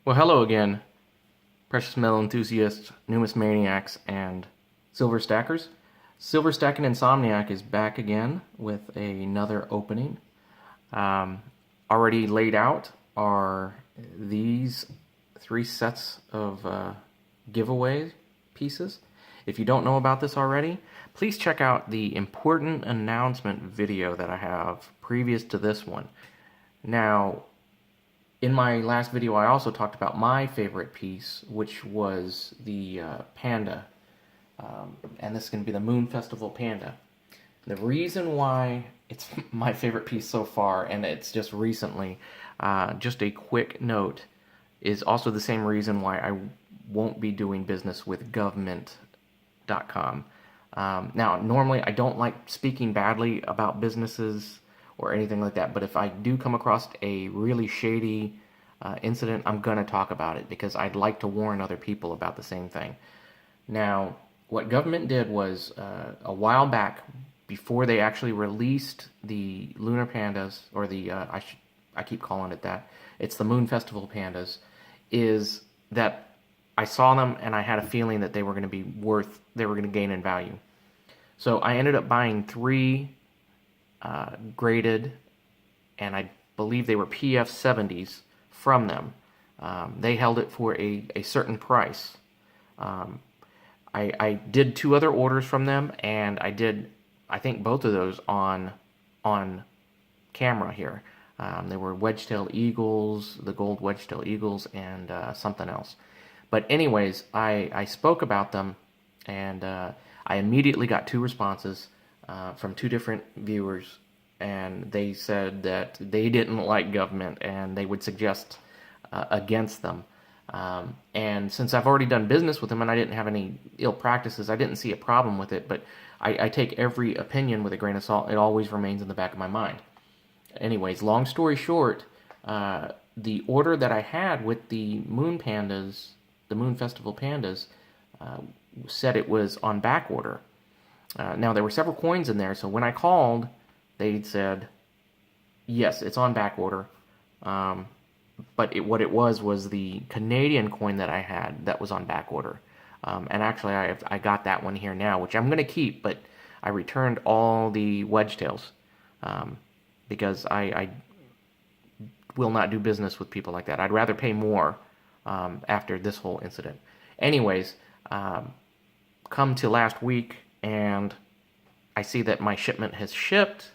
Well, hello again, precious metal enthusiasts, numismaniacs, and silver stackers. Silver Stacking Insomniac is back again with another opening. Um, Already laid out are these three sets of giveaway pieces. If you don't know about this already, please check out the important announcement video that I have previous to this one. Now, in my last video, I also talked about my favorite piece, which was the Panda. And this is going to be the Moon Festival Panda. The reason why it's my favorite piece so far, and it's just recently, just a quick note, is also the same reason why I won't be doing business with government.com. Now, normally I don't like speaking badly about businesses or anything like that, but if I do come across a really shady incident, I'm going to talk about it because I'd like to warn other people about the same thing. Now, what government did was a while back, before they actually released the Lunar Pandas, or the, I keep calling it that, it's the Moon Festival Pandas, is that I saw them and I had a feeling that they were going to be they were going to gain in value. So I ended up buying three graded, and I believe they were PF70s from them. They held it for a certain price. I did two other orders from them, and I think both of those on camera here. They were Wedgetail Eagles, the gold Wedgetail Eagles, and something else. But anyways, I spoke about them, and I immediately got two responses from two different viewers, and they said that they didn't like government and they would suggest against them. And since I've already done business with them and I didn't have any ill practices, I didn't see a problem with it, but I take every opinion with a grain of salt. It always remains in the back of my mind. Anyways, long story short, the order that I had with the Moon Pandas, the Moon Festival Pandas, said it was on back order. Now, there were several coins in there, so when I called, they said, yes, it's on back order. But what it was the Canadian coin that I had that was on back order. And actually, I got that one here now, which I'm going to keep, but I returned all the Wedgetails because I will not do business with people like that. I'd rather pay more after this whole incident. Anyways, come to last week, and I see that my shipment has shipped,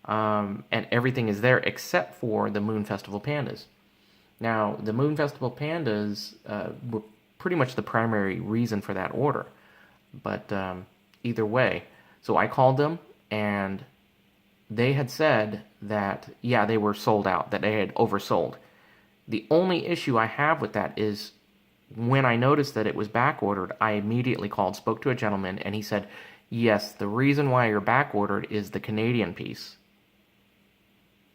and everything is there except for the Moon Festival Pandas. Now, the Moon Festival Pandas were pretty much the primary reason for that order, but either way, so I called them, and they had said that, yeah, they were sold out, that they had oversold. The only issue I have with that is when I noticed that it was back ordered, I immediately called, spoke to a gentleman, and he said, yes, the reason why you're back ordered is the Canadian piece.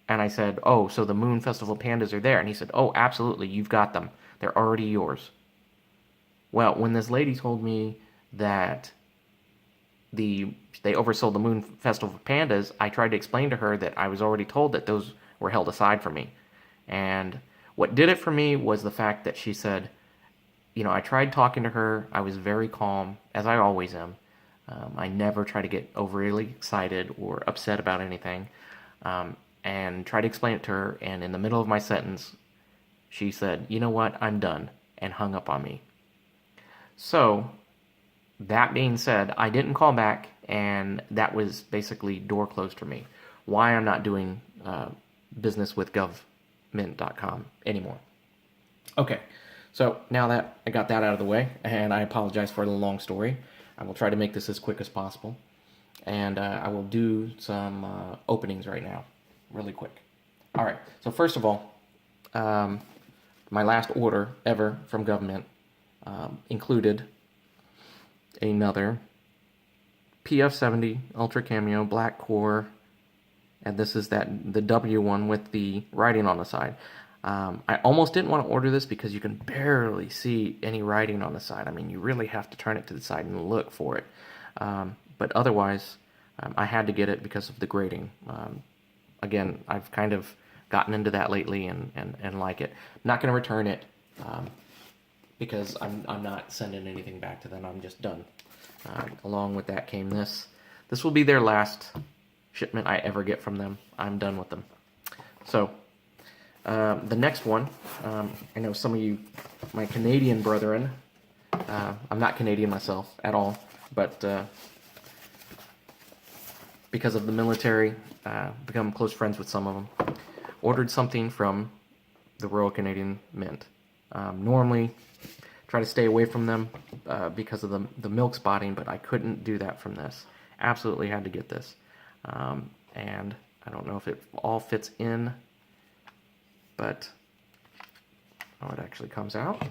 And I said, oh, so the Moon Festival Pandas are there? And he said, oh, absolutely, you've got them. They're already yours. Well, when this lady told me that they oversold the Moon Festival Pandas, I tried to explain to her that I was already told that those were held aside for me. And what did it for me was the fact that she said, you know, I tried talking to her. I was very calm, as I always am. I never try to get overly excited or upset about anything. And tried to explain it to her, and in the middle of my sentence, she said, you know what, I'm done, and hung up on me. So, that being said, I didn't call back, and that was basically door closed for me. Why I'm not doing business with government.com anymore. Okay, so now that I got that out of the way, and I apologize for the long story, I will try to make this as quick as possible, and I will do some openings right now. Really quick. All right, so first of all, my last order ever from government included another PF70 Ultra Cameo Black Core, and this is the W one with the writing on the side. I almost didn't want to order this because you can barely see any writing on the side. I mean, you really have to turn it to the side and look for it. But otherwise, I had to get it because of the grading. Again, I've kind of gotten into that lately and like it. I'm not going to return it. because I'm not sending anything back to them. I'm just done. Along with that came this. This will be their last shipment I ever get from them. I'm done with them. So the next one, I know some of you, my Canadian brethren, I'm not Canadian myself at all, but because of the military, become close friends with some of them. Ordered something from the Royal Canadian Mint. Normally, try to stay away from them because of the milk spotting, but I couldn't do that from this. Absolutely had to get this. And I don't know if it all fits in, but it actually comes out.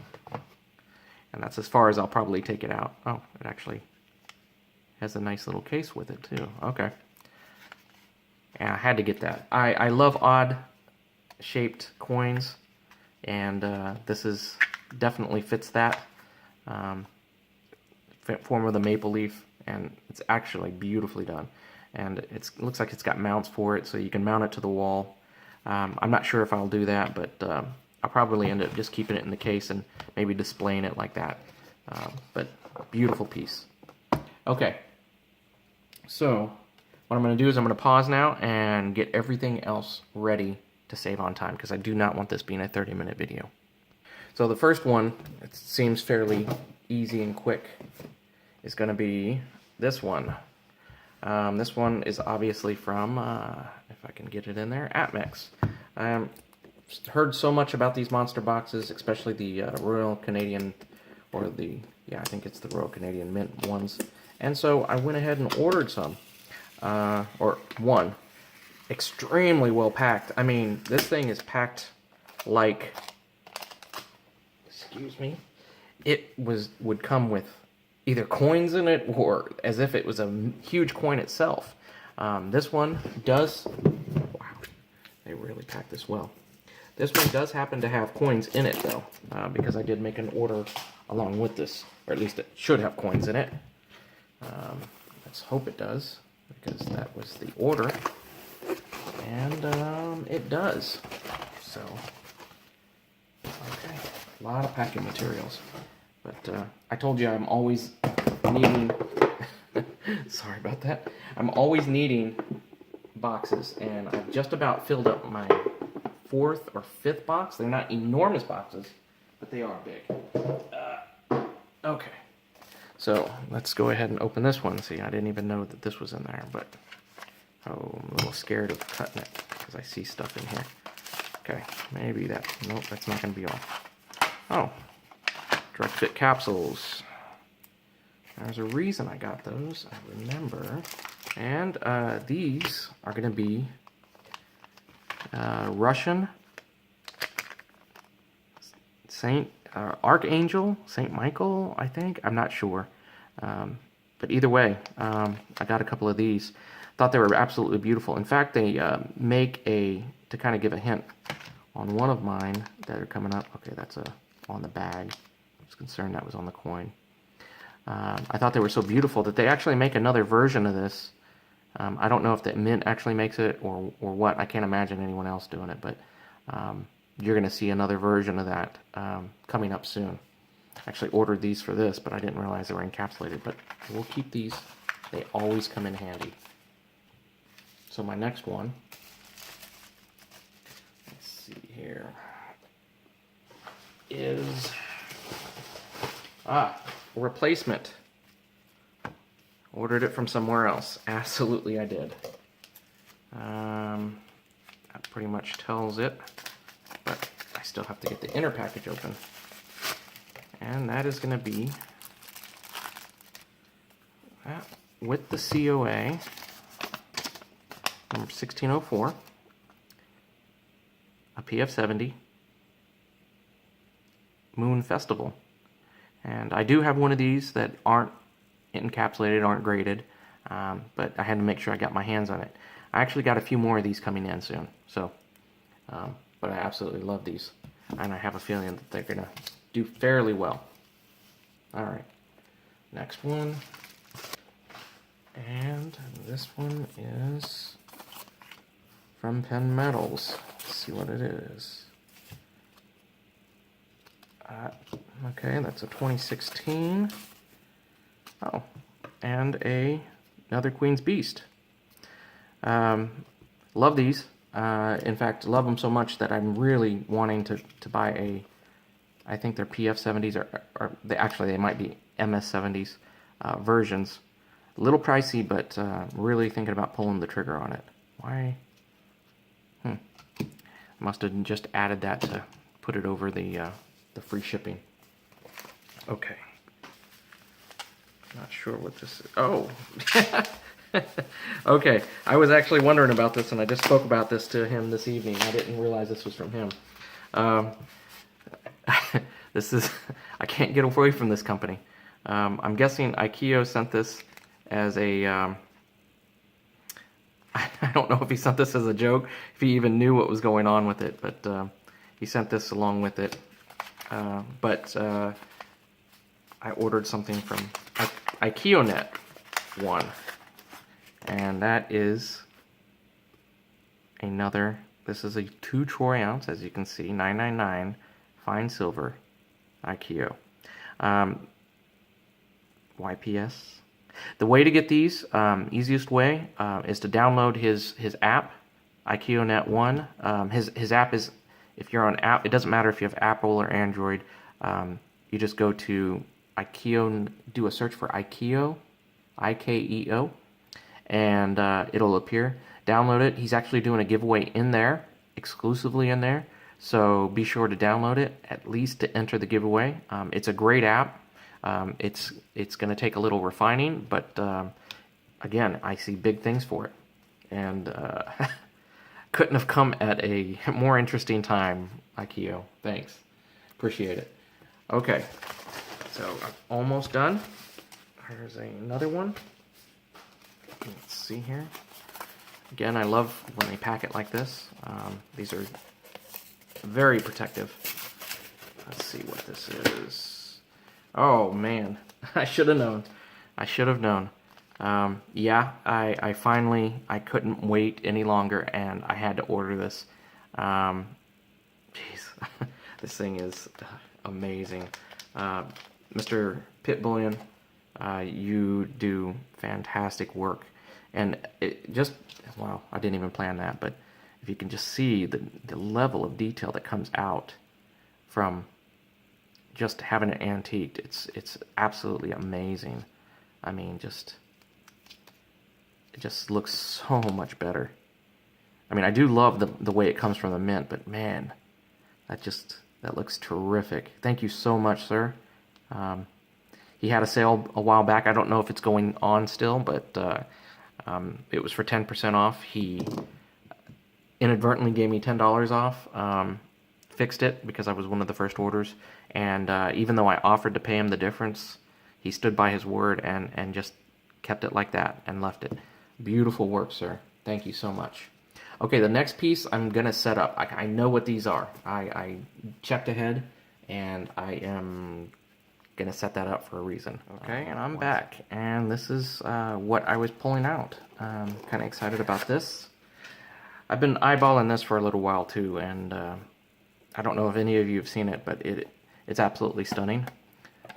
And that's as far as I'll probably take it out. Oh, it actually has a nice little case with it too. Okay. Yeah, I had to get that. I love odd shaped coins, and this is definitely fits that form of the maple leaf, and it's actually beautifully done. And it looks like it's got mounts for it, so you can mount it to the wall. I'm not sure if I'll do that, but I'll probably end up just keeping it in the case and maybe displaying it like that. But beautiful piece. Okay, so what I'm going to do is I'm going to pause now and get everything else ready to save on time, because I do not want this being a 30-minute video. So the first one, it seems fairly easy and quick, is going to be this one. This one is obviously from, if I can get it in there, Atmex. Heard so much about these monster boxes, especially the Royal Canadian, or I think it's the Royal Canadian Mint ones. And so I went ahead and ordered some, or one. Extremely well packed. I mean, this thing is packed like, excuse me, it would come with either coins in it or as if it was a huge coin itself. This one does, wow, they really packed this well. This one does happen to have coins in it though, because I did make an order along with this, or at least it should have coins in it. Let's hope it does, because that was the order. And it does. So, okay, a lot of packing materials. But I told you I'm always needing, sorry about that, I'm always needing boxes, and I've just about filled up my 4th or 5th box. They're not enormous boxes, but they are big. Okay, so let's go ahead and open this one. See, I didn't even know that this was in there, but oh, I'm a little scared of cutting it because I see stuff in here. Okay, maybe that, nope, that's not going to be all. Oh, direct fit capsules. There's a reason I got those, I remember. And these are going to be Russian Archangel, Saint Michael, I think. I'm not sure. But either way, I got a couple of these. Thought they were absolutely beautiful. In fact, they make to kind of give a hint on one of mine that are coming up. Okay, that's on the bag. I was concerned that was on the coin. I thought they were so beautiful that they actually make another version of this. I don't know if the Mint actually makes it or what. I can't imagine anyone else doing it, but you're going to see another version of that coming up soon. I actually ordered these for this, but I didn't realize they were encapsulated. But we'll keep these. They always come in handy. So my next one, let's see here, is replacement. Ordered it from somewhere else. Absolutely I did. That pretty much tells it, but I still have to get the inner package open. And that is going to be with the COA number 1604, a PF70 Moon Festival. And I do have one of these that aren't encapsulated, aren't graded, but I had to make sure I got my hands on it. I actually got a few more of these coming in soon, so, but I absolutely love these, and I have a feeling that they're going to do fairly well. Alright, next one, and this one is from Penn Metals. Let's see what it is. Okay, that's a 2016. Oh, and another Queen's Beast. Love these. In fact, love them so much that I'm really wanting to buy I think they're PF70s, or they might be MS70s versions. A little pricey, but really thinking about pulling the trigger on it. Why? Must have just added that to put it over the free shipping. Okay. Not sure what this is. Oh. Okay. I was actually wondering about this, and I just spoke about this to him this evening. I didn't realize this was from him. This is... I can't get away from this company. I'm guessing Ikeo sent this as a... I don't know if he sent this as a joke, if he even knew what was going on with it, but he sent this along with it. I ordered something from IkeoNet 1, and that is another. This is a 2 troy ounce, as you can see, 999 fine silver Ikeo. YPS. The way to get these, easiest way, is to download his app, IkeoNet 1. His app is, if you're on app, it doesn't matter if you have Apple or Android. You just go to Ikeo, do a search for Ikeo, Ikeo, and it'll appear. Download it. He's actually doing a giveaway in there, exclusively in there. So be sure to download it, at least to enter the giveaway. It's a great app. It's going to take a little refining, but again, I see big things for it, and couldn't have come at a more interesting time, Ikeo. Thanks, appreciate it. Okay, so I'm almost done. Here's another one. Let's see here. Again, I love when they pack it like this. These are very protective. Let's see what this is. Oh man, I should have known. I should have known. Yeah, I finally, I couldn't wait any longer, and I had to order this. Jeez, this thing is amazing. Mr. Pit Bullion, you do fantastic work. And it just, wow, I didn't even plan that, but if you can just see the level of detail that comes out from just having it antiqued, it's absolutely amazing. I mean, it just looks so much better. I mean, I do love the way it comes from the mint, but man, that looks terrific. Thank you so much, sir. He had a sale a while back. I don't know if it's going on still, but it was for 10% off. He inadvertently gave me $10 off. Fixed it because I was one of the first orders, and even though I offered to pay him the difference, he stood by his word and just kept it like that and left it. Beautiful work, sir. Thank you so much. Okay, the next piece I'm gonna set up. I know what these are. I checked ahead, and I am gonna set that up for a reason. Okay, and I'm back, and this is what I was pulling out. Kind of excited about this. I've been eyeballing this for a little while too, and I don't know if any of you have seen it, but it's absolutely stunning.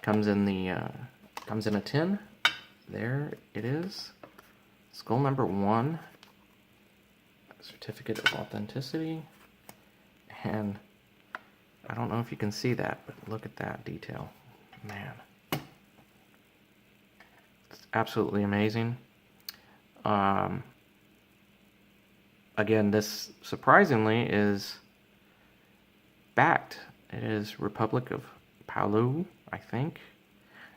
Comes in a tin. There it is. Skull number 1. Certificate of authenticity. And I don't know if you can see that, but look at that detail. Man. It's absolutely amazing. Again, this surprisingly is backed. It is Republic of Palau, I think.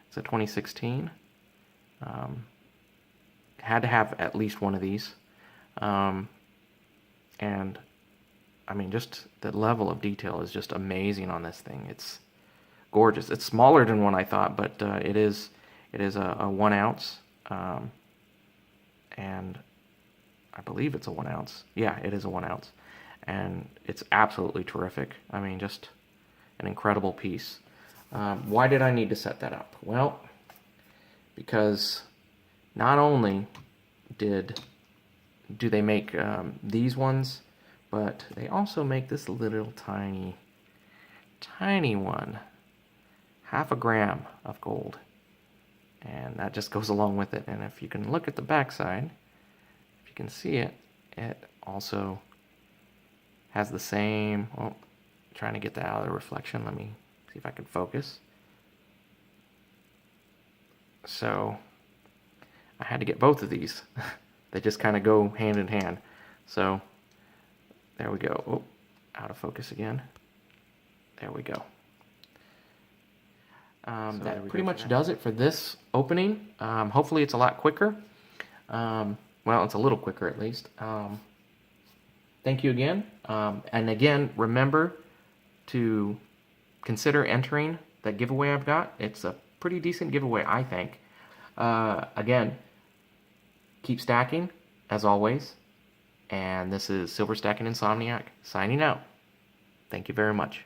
It's a 2016. Had to have at least one of these. And I mean, just the level of detail is just amazing on this thing. It's gorgeous. It's smaller than what I thought, but it is a 1 ounce. And I believe it's a 1 ounce. Yeah, it is a 1 ounce. And it's absolutely terrific. I mean, just an incredible piece. Why did I need to set that up? Well, because not only do they make these ones, but they also make this little tiny one. half a gram of gold. And that just goes along with it. And if you can look at the back side, if you can see it, it also has the same, oh, trying to get that out of the reflection. Let me see if I can focus. So I had to get both of these. They just kind of go hand in hand. So there we go. Oh, out of focus again. There we go. That pretty much does it for this opening. Hopefully it's a lot quicker. Well, it's a little quicker at least. Thank you again. And again, remember to consider entering the giveaway I've got. It's a pretty decent giveaway, I think. Again, keep stacking, as always. And this is Silver Stacking Insomniac signing out. Thank you very much.